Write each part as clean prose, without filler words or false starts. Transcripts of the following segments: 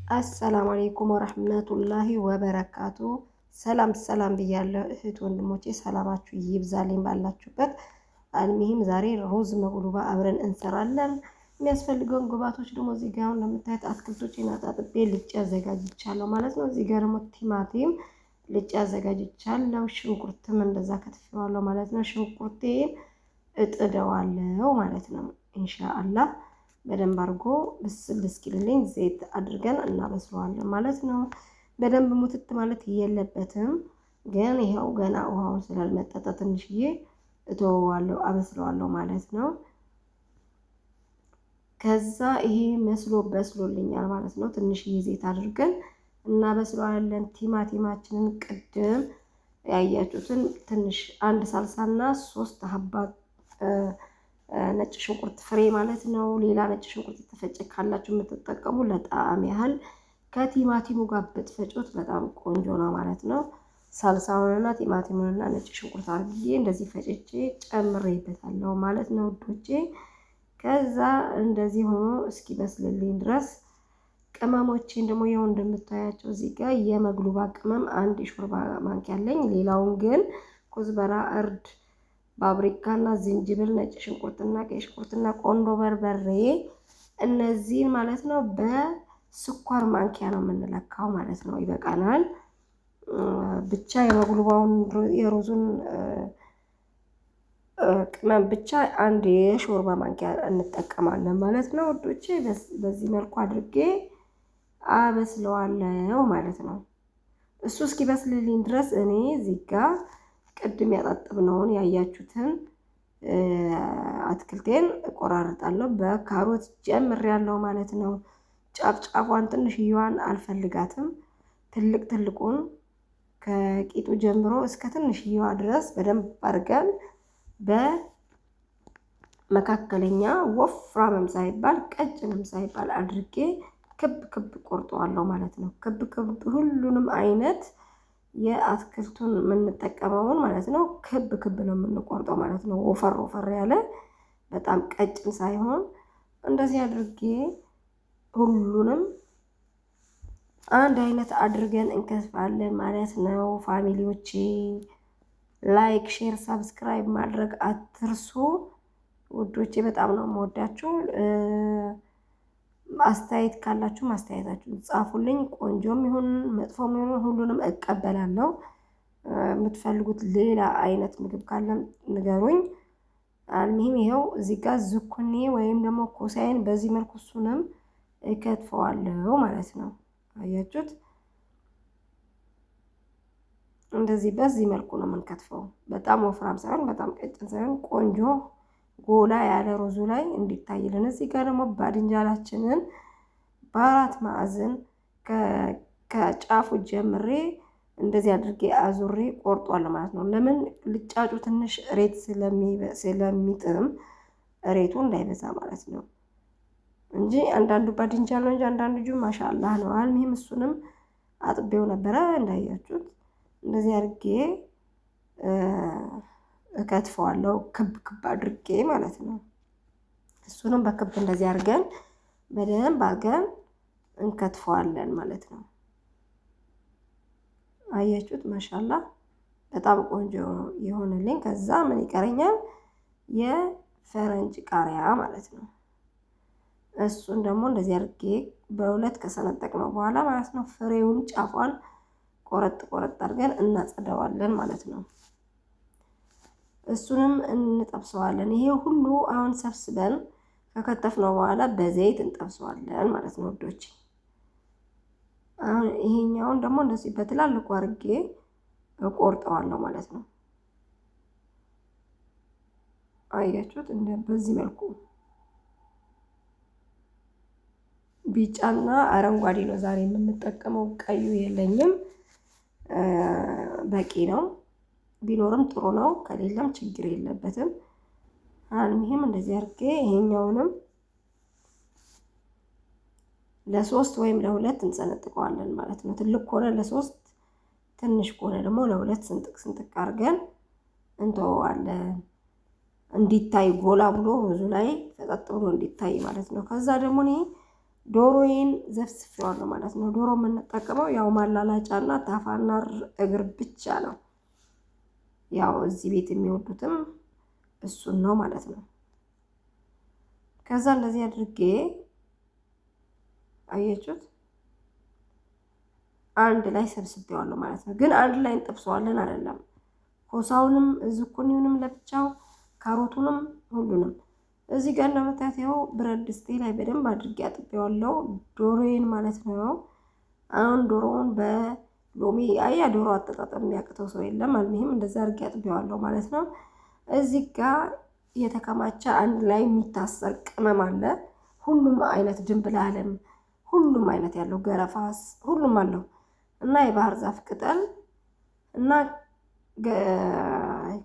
አሰላሙ አለይኩም ወረህመቱላሂ ወበረካቱ። ሰላም ሰላም ብያለሁ እህት ወንድሞቼ፣ ሰላማችሁ ይብዛልኝ ባላችሁበት። አልሚሂም ዛሬ ሩዝ መቅሉባ አብረን እንሰራለን። የሚያስፈልገውን ግብአቶች ደግሞ እዚህ ጋር እንደምታዩት አትክልቶችን አጣጥቤ ልጬ አዘጋጅቻለሁ ማለት ነው። እዚህ ጋር ደግሞ ቲማቲም ልጬ አዘጋጅቻለሁ። ሽንኩርትም እንደዛ ከትፌዋለሁ ማለት ነው። ሽንኩርቴን እጥደዋለሁ ማለት ነው። ኢንሻአላህ በደንብ አድርጎ ብስል እስኪልልኝ ዘይት አድርገን እናበስለዋለን ማለት ነው። በደንብ ሙትት ማለት የለበትም፣ ግን ይሄው ገና ውሃውን ስላልመጠጠ ትንሽዬ እተወዋለሁ፣ አበስለዋለሁ ማለት ነው። ከዛ ይሄ መስሎ በስሎልኛል ማለት ነው። ትንሽዬ ዘይት አድርገን እናበስለዋለን። ቲማቲማችንን ቅድም ያያችሁትን ትንሽ አንድ ሳልሳና 3 ሀባ ነጭ ሽንኩርት ፍሬ ማለት ነው። ሌላ ነጭ ሽንኩርት የተፈጨ ካላችሁ የምትጠቀሙ ለጣዕም ያህል ከቲማቲሙ ጋር ብትፈጩት በጣም ቆንጆ ነው ማለት ነው። ሳልሳውንና ቲማቲሙንና ነጭ ሽንኩርት አድርጌ እንደዚህ ፈጭቼ ጨምሬበታለሁ ማለት ነው ውዶቼ። ከዛ እንደዚህ ሆኖ እስኪበስልልኝ ድረስ ቅመሞቼን ደግሞ ይኸው እንደምታያቸው እዚህ ጋር የመግሉባ ቅመም 1 ሾርባ ማንኪያ አለኝ። ሌላውን ግን ኩዝበራ፣ እርድ፣ ባብሪካና ዝንጅብል፣ ነጭ ሽንኩርትና ቀይ ሽንኩርትና ቆንዶ በርበሬ እነዚህን ማለት ነው በስኳር ማንኪያ ነው የምንለካው ማለት ነው። ይበቃናል። ብቻ የመግሉባውን የሩዙን ቅመም ብቻ 1 የሾርባ ማንኪያ እንጠቀማለን ማለት ነው ወዶቼ። በዚህ መልኩ አድርጌ አበስለዋለሁ ማለት ነው። እሱ እስኪበስልልኝ ድረስ እኔ እዚህ ጋር ቅድም ያጣጥብነውን ያያችሁትን አትክልቴን እቆራርጣለሁ። በካሮት ጀምሬያለሁ ማለት ነው። ጫፍጫፏን ትንሽዬዋን አልፈልጋትም። ትልቁን ከቂጡ ጀምሮ እስከ ትንሽዬዋ ድረስ በደንብ አድርገን በመካከለኛ ወፍራምም ሳይባል ቀጭንም ሳይባል አድርጌ ክብ ክብ ቆርጠዋለሁ ማለት ነው። ክብ ክብ ሁሉንም አይነት የአትክልቱን የምንጠቀመውን ማለት ነው ክብ ክብ ነው የምንቆርጠው ማለት ነው። ወፈር ወፈር ያለ በጣም ቀጭን ሳይሆን እንደዚህ አድርጌ ሁሉንም አንድ አይነት አድርገን እንከትፋለን ማለት ነው። ፋሚሊዎቼ ላይክ፣ ሼር፣ ሰብስክራይብ ማድረግ አትርሱ ውዶቼ። በጣም ነው የምወዳችሁ። አስተያየት ካላችሁ አስተያየታችሁን ጻፉልኝ። ቆንጆም ይሁን መጥፎም ይሁን ሁሉንም እቀበላለሁ። የምትፈልጉት ሌላ አይነት ምግብ ካለም ንገሩኝ። አልሚሂም ይሄው እዚህ ጋር ዝኩኒ ወይም ደግሞ ኮሳይን በዚህ መልኩ እሱንም እከትፈዋለሁ ማለት ነው። አያችሁት? እንደዚህ በዚህ መልኩ ነው የምንከትፈው። በጣም ወፍራም ሳይሆን በጣም ቀጭን ሳይሆን ቆንጆ ጎላ ያለ ሩዙ ላይ እንዲታይልን። እዚህ ጋር ደግሞ ባድንጃላችንን በ4 ማዕዘን ከጫፉ ጀምሬ እንደዚህ አድርጌ አዙሬ ቆርጧለሁ ማለት ነው። ለምን ልጫጩ ትንሽ ሬት ስለሚጥም ሬቱ እንዳይበዛ ማለት ነው እንጂ አንዳንዱ ባድንጃል ነው እንጂ አንዳንዱ ጁ ማሻአላህ ነው። አልሚሂም እሱንም አጥቤው ነበረ እንዳያችሁት። እንደዚህ አድርጌ እከትፈዋለሁ ክብ ክብ አድርጌ ማለት ነው። እሱንም በክብ እንደዚህ አድርገን በደንብ አድርገን እንከትፈዋለን ማለት ነው። አያችሁት? ማሻአላህ በጣም ቆንጆ የሆነልኝ። ከዛ ምን ይቀረኛል? የፈረንጅ ቃሪያ ማለት ነው። እሱን ደግሞ እንደዚህ አድርጌ በሁለት ከሰነጠቅነው በኋላ ማለት ነው ፍሬውን ጫፏን ቆረጥ ቆረጥ አድርገን እናጸደዋለን ማለት ነው። እሱንም እንጠብሰዋለን። ይሄ ሁሉ አሁን ሰብስበን ከከተፍነው በኋላ በዘይት እንጠብሰዋለን ማለት ነው ወዶች። አሁን ይሄኛውን ደግሞ እንደዚህ በትላልቁ አድርጌ እቆርጠዋለሁ ማለት ነው። አያችሁት? በዚህ መልኩ ቢጫና አረንጓዴ ነው ዛሬ የምንጠቀመው። ቀዩ የለኝም፣ በቂ ነው። ቢኖርም ጥሩ ነው፣ ከሌለም ችግር የለበትም። አልሚሂም እንደዚህ አድርጌ ይሄኛውንም ለ3 ወይም ለ2 እንሰነጥቀዋለን ማለት ነው። ትልቅ ከሆነ ለ3፣ ትንሽ ከሆነ ደግሞ ለ2 ስንጥቅ አድርገን እንተወዋለን እንዲታይ ጎላ ብሎ ሩዙ ላይ ፈጠጥ ብሎ እንዲታይ ማለት ነው። ከዛ ደግሞ እኔ ዶሮዬን ዘፍዝፌዋለሁ ማለት ነው። ዶሮ የምንጠቀመው ያው ማላላጫና ታፋና እግር ብቻ ነው። ያው እዚህ ቤት የሚወዱትም እሱን ነው ማለት ነው። ከዛ እንደዚህ አድርጌ አያችሁት አንድ ላይ ሰብስቤዋለሁ ማለት ነው። ግን አንድ ላይ እንጠብሰዋለን አይደለም። ኮሳውንም ዝኩኒውንም ለብቻው ካሮቱንም ሁሉንም እዚህ ጋር እንደምታዩት ይኸው ብረት ድስቴ ላይ በደንብ አድርጌ አጥቤዋለሁ ዶሮዬን ማለት ነው። አሁን ዶሮውን በሎሚ አያ ዶሮ አጠጣጠም የሚያቅተው ሰው የለም። አልሙሂም እንደዛ አድርጌ አጥቤዋለሁ ማለት ነው። እዚህ ጋር የተከማቸ አንድ ላይ የሚታሰር ቅመም አለ። ሁሉም አይነት ድንብላልም ሁሉም አይነት ያለው ገረፋስ ሁሉም አለው እና የባህር ዛፍ ቅጠል እና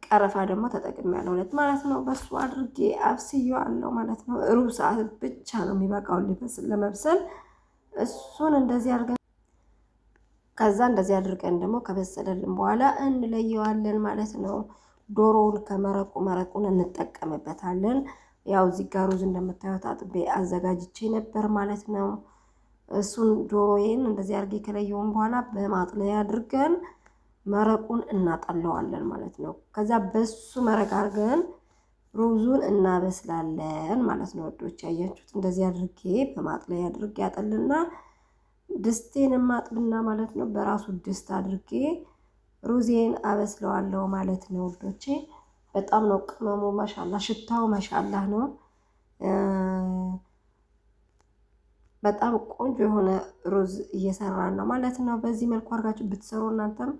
ቀረፋ ደግሞ ተጠቅሜያለሁ ሁለት ማለት ነው። በሱ አድርጌ አብስዬዋለሁ ማለት ነው። ሩብ ሰዓት ብቻ ነው የሚበቃው ለመብሰል። እሱን እንደዚህ አድርገን ከዛ እንደዚህ አድርገን ደግሞ ከበሰለልን በኋላ እንለየዋለን ማለት ነው። ዶሮውን መረቁን እንጠቀምበታለን። ያው እዚህ ጋር ሩዝ እንደምታዩት አጥቤ አዘጋጅቼ ነበር ማለት ነው። እሱን ዶሮዬን እንደዚህ አድርጌ ከለየውን በኋላ በማጥለያ አድርገን መረቁን እናጠለዋለን ማለት ነው። ከዛ በሱ መረቅ አድርገን ሩዙን እናበስላለን ማለት ነው። ወዶች ያያችሁት እንደዚህ አድርጌ በማጥለያ አድርጌ አጠልና ድስቴን ማጥብና ማለት ነው። በራሱ ድስት አድርጌ ሩዜን አበስለዋለሁ ማለት ነው። ወዶቼ በጣም ነው ቅመሙ ማሻአላ ሽታው ማሻአላ ነው። በጣም ቆንጆ የሆነ ሩዝ እየሰራን ነው ማለት ነው። በዚህ መልኩ አድርጋችሁ ብትሰሩ እናንተም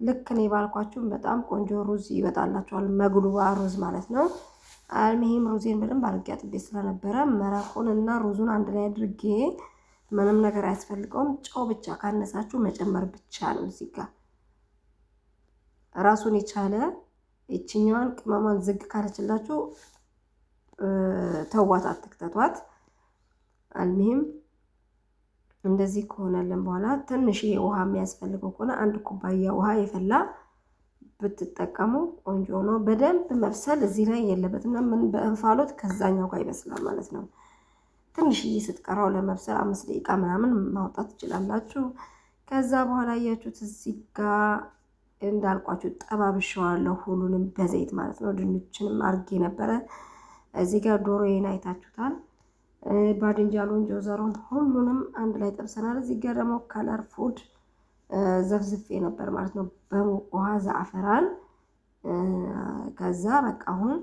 ልክ እኔ ባልኳችሁም በጣም ቆንጆ ሩዝ ይወጣላችኋል። መግሉባ ሩዝ ማለት ነው። አልሙሂም ሩዜን በደንብ አድርጌ አጥቤ ስለነበረ መረቁን እና ሩዙን አንድ ላይ አድርጌ ምንም ነገር አያስፈልገውም። ጨው ብቻ ካነሳችሁ መጨመር ብቻ ነው። እዚህ ጋር ራሱን የቻለ እቺኛዋን ቅመሟን ዝግ ካለችላችሁ ተዋት፣ አትክተቷት። አልሙሂም እንደዚህ ከሆነልን በኋላ ትንሽ ውሃ የሚያስፈልገው ከሆነ አንድ ኩባያ ውሃ የፈላ ብትጠቀሙ ቆንጆ ነው። በደንብ መብሰል እዚህ ላይ የለበትም። ምን በእንፋሎት ከዛኛው ጋር ይበስላል ማለት ነው። ትንሽዬ ስትቀራው ለመብሰል 5 ደቂቃ ምናምን ማውጣት ትችላላችሁ። ከዛ በኋላ ያያችሁት እዚህ ጋር እንዳልኳችሁ ጠባብሻዋለሁ ሁሉንም በዘይት ማለት ነው። ድንችንም አርጌ ነበረ። እዚህ ጋር ዶሮዬን አይታችሁታል። ባድንጃሉን ጆዘሩን ሁሉንም አንድ ላይ ጠብሰናል። እዚህ ጋር ደግሞ ከለር ፉድ ዘፍዝፌ ነበር ማለት ነው በሙቅ ውሃ ዘአፈራን። ከዛ በቃ አሁን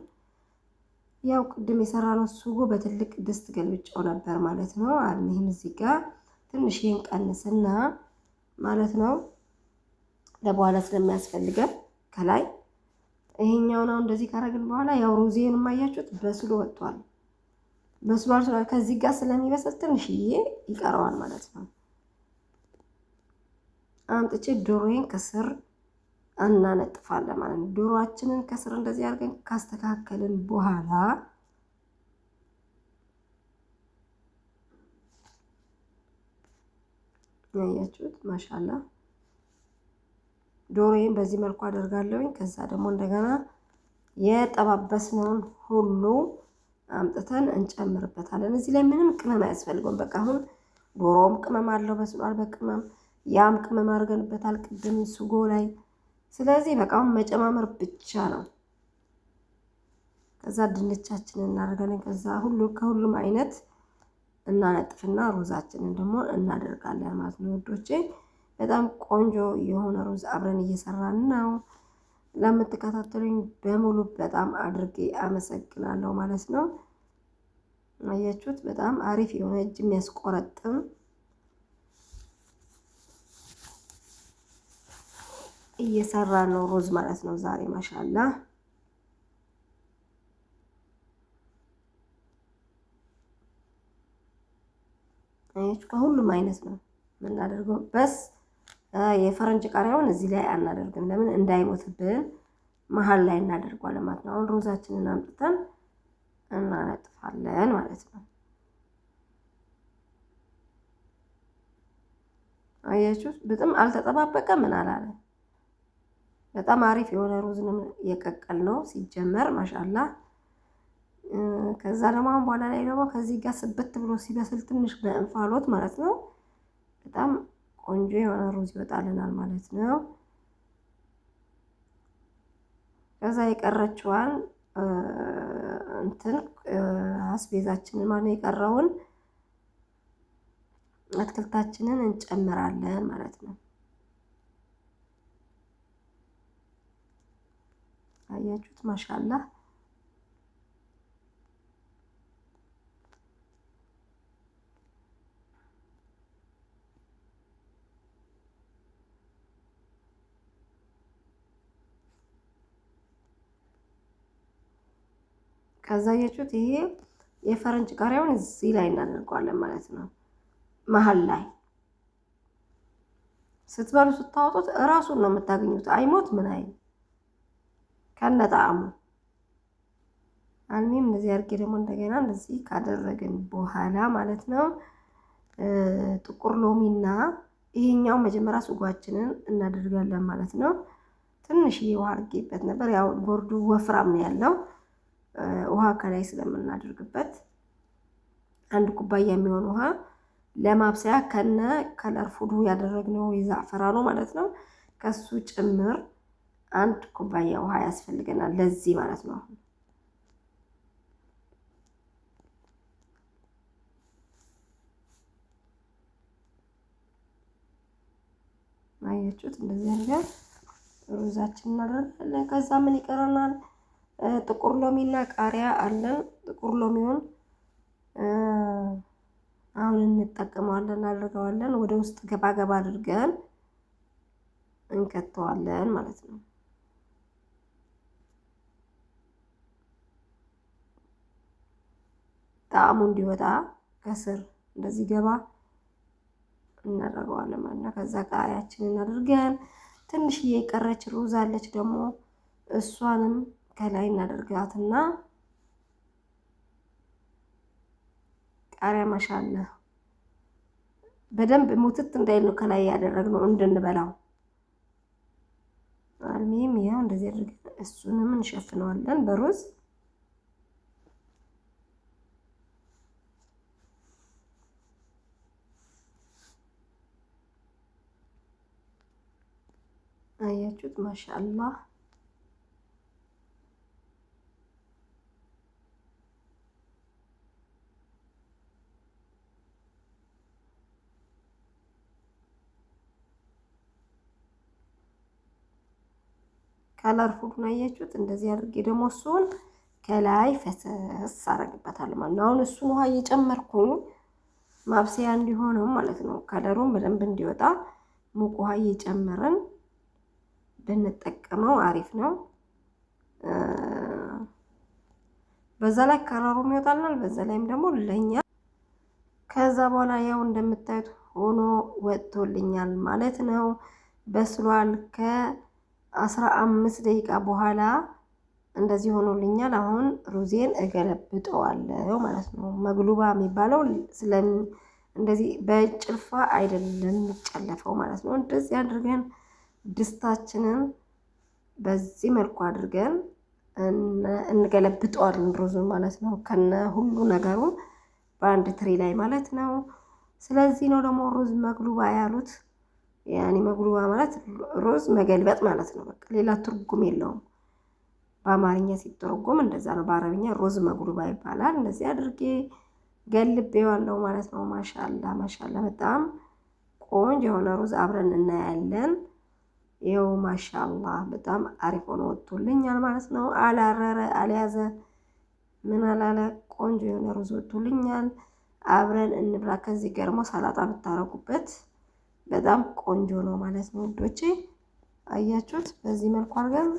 ያው ቅድም የሰራነው ሱጎ በትልቅ ድስት ገልብጫው ነበር ማለት ነው። አልሙሂም እዚህ ጋር ትንሽ ቀንስና ማለት ነው ለበኋላ ስለሚያስፈልገን ከላይ ይሄኛው ነው። እንደዚህ ካረግን በኋላ ያው ሩዜን ማያችሁት በስሎ ወጥቷል። በስሏል። ከዚህ ጋር ስለሚበስል ትንሽዬ ይቀረዋል ማለት ነው። አምጥቼ ዶሮዬን ከስር እናነጥፋለን ማለት ነው። ዶሮአችንን ከስር እንደዚህ አድርገን ካስተካከልን በኋላ ያያችሁት ማሻአላ ዶሮዬን በዚህ መልኩ አደርጋለሁኝ። ከዛ ደግሞ እንደገና የጠባበስነውን ሁሉ አምጥተን እንጨምርበታለን። እዚህ ላይ ምንም ቅመም አያስፈልገውም። በቃ አሁን ዶሮም ቅመም አለው በስሏል በቅመም ያም ቅመም አድርገንበታል ቅድም ሱጎ ላይ። ስለዚህ በቃ አሁን መጨማመር ብቻ ነው። ከዛ ድንቻችንን እናደርጋለን። ከዛ ከሁሉም አይነት እናነጥፍና ሩዛችንን ደግሞ እናደርጋለን ማለት ነው። ወዶቼ በጣም ቆንጆ የሆነ ሩዝ አብረን እየሰራን ነው። ለምትከታተሉኝ በሙሉ በጣም አድርጌ አመሰግናለሁ ማለት ነው። አያችሁት በጣም አሪፍ የሆነ እጅ የሚያስቆረጥም እየሰራ ነው ሩዝ ማለት ነው ዛሬ ማሻአላ። አያችሁ ከሁሉም አይነት ነው የምናደርገው። በስ የፈረንጅ ቃሪያውን እዚህ ላይ አናደርግም። ለምን እንዳይሞትብን መሀል ላይ እናደርገዋለን ማለት ነው። አሁን ሩዛችንን አምጥተን እናነጥፋለን ማለት ነው። አያችሁት በጣም አልተጠባበቀ ምን አላለ። በጣም አሪፍ የሆነ ሩዝ ነው የቀቀል ነው ሲጀመር ማሻአላ። ከዛ ደግሞ አሁን በኋላ ላይ ደግሞ ከዚህ ጋር ስብት ብሎ ሲበስል ትንሽ በእንፋሎት ማለት ነው በጣም ቆንጆ የሆነ ሩዝ ይወጣልናል ማለት ነው። ከዛ የቀረችዋን እንትን አስቤዛችንን ማለት የቀረውን አትክልታችንን እንጨምራለን ማለት ነው። አያችሁት? ማሻአላህ ከዛ አያችሁት? ይሄ የፈረንጅ ቃሪያውን እዚህ ላይ እናደርገዋለን ማለት ነው። መሀል ላይ ስትበሉ ስታወጡት እራሱን ነው የምታገኙት። አይሞት ምን አይ ከነጣዕሙ አልሚም እንደዚህ አድርጌ ደግሞ እንደገና እንደዚህ ካደረግን በኋላ ማለት ነው ጥቁር ሎሚና ይሄኛው መጀመሪያ ስጓችንን እናደርጋለን ማለት ነው። ትንሽዬ ውሃ አድርጌበት ነበር። ያው ቦርዱ ወፍራም ነው ያለው ውሃ ከላይ ስለምናደርግበት 1 ኩባያ የሚሆን ውሃ ለማብሰያ ከነ ከለር ፉዱ ያደረግነው የዛዕፈራኑ ማለት ነው ከሱ ጭምር 1 ኩባያ ውሃ ያስፈልገናል ለዚህ ማለት ነው። አያችሁት? እንደዚህ አድርገን ሩዛችን እናደርጋለን። ከዛ ምን ይቀረናል? ጥቁር ሎሚና ቃሪያ አለን። ጥቁር ሎሚውን አሁን እንጠቀመዋለን፣ እናደርገዋለን። ወደ ውስጥ ገባ ገባ አድርገን እንከተዋለን ማለት ነው። ጣዕሙ እንዲወጣ ከስር እንደዚህ ገባ እናደርገዋለን ማለት ነው። ከዛ ቃሪያችንን አድርገን ትንሽዬ የቀረች ሩዝ አለች ደግሞ እሷንም ከላይ እናደርጋትና ቃሪያ ማሻአላ በደንብ ሙትት እንዳይል ነው ከላይ ያደረግነው እንድንበላው። አልሚም ያው እንደዚህ አድርገን እሱንም እንሸፍነዋለን በሩዝ። አያችሁት? ማሻአላህ ከለርፉሉን አያችሁት? እንደዚህ አድርጌ ደግሞ እሱን ከላይ ፈሰስ አደርግበታለሁ ማለት ነው። አሁን እሱን ውሃ እየጨመርኩኝ ማብሰያ እንዲሆነው ማለት ነው ከለሩን በደንብ እንዲወጣ ሙቅ ውሃ እየጨመረን ብንጠቀመው አሪፍ ነው። በዛ ላይ ከለሩም ይወጣልናል፣ በዛ ላይም ደግሞ ለኛ ከዛ በኋላ ያው እንደምታዩት ሆኖ ወጥቶልኛል ማለት ነው። በስሏል። ከ15 ደቂቃ በኋላ እንደዚህ ሆኖልኛል። አሁን ሩዜን እገለብጠዋለሁ ማለት ነው። መግሉባ የሚባለው እንደዚህ በጭልፋ አይደለም የሚጨለፈው ማለት ነው። እንደዚህ አድርገን ድስታችንን በዚህ መልኩ አድርገን እንገለብጠዋለን ሩዙን ማለት ነው። ከነ ሁሉ ነገሩ በአንድ ትሪ ላይ ማለት ነው። ስለዚህ ነው ደግሞ ሩዝ መግሉባ ያሉት። ያኔ መግሉባ ማለት ሩዝ መገልበጥ ማለት ነው። በቃ ሌላ ትርጉም የለውም። በአማርኛ ሲተረጎም እንደዛ ነው። በአረብኛ ሩዝ መግሉባ ይባላል። እንደዚህ አድርጌ ገልቤዋለሁ ማለት ነው። ማሻአላ ማሻአላ በጣም ቆንጆ የሆነ ሩዝ አብረን እናያለን። ይኸው ማሻአላ በጣም አሪፍ ሆኖ ወጥቶልኛል ማለት ነው። አላረረ አልያዘ ምን አላለ ቆንጆ የሆነ ሩዝ ወጥቶልኛል። አብረን እንብላ። ከዚህ ገርሞ ሰላጣ ብታረጉበት በጣም ቆንጆ ነው ማለት ነው ውዶቼ። አያችሁት? በዚህ መልኩ አድርገን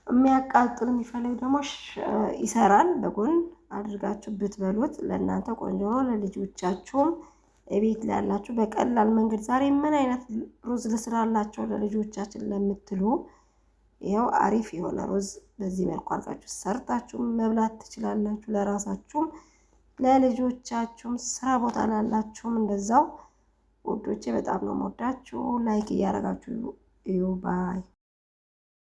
የሚያቃጥል የሚፈልግ ደግሞ ይሰራል። በጎን አድርጋችሁ ብትበሉት ለእናንተ ቆንጆ ነው። ለልጆቻችሁም እቤት ላላችሁ በቀላል መንገድ ዛሬ ምን አይነት ሩዝ ልስራላቸው ለልጆቻችን ለምትሉ ይኸው አሪፍ የሆነ ሩዝ በዚህ መልኩ አድርጋችሁ ሰርታችሁ መብላት ትችላላችሁ። ለራሳችሁም ለልጆቻችሁም ስራ ቦታ ላላችሁም እንደዛው ውዶቼ። በጣም ነው የምወዳችሁ። ላይክ እያደረጋችሁ እዩ ባይ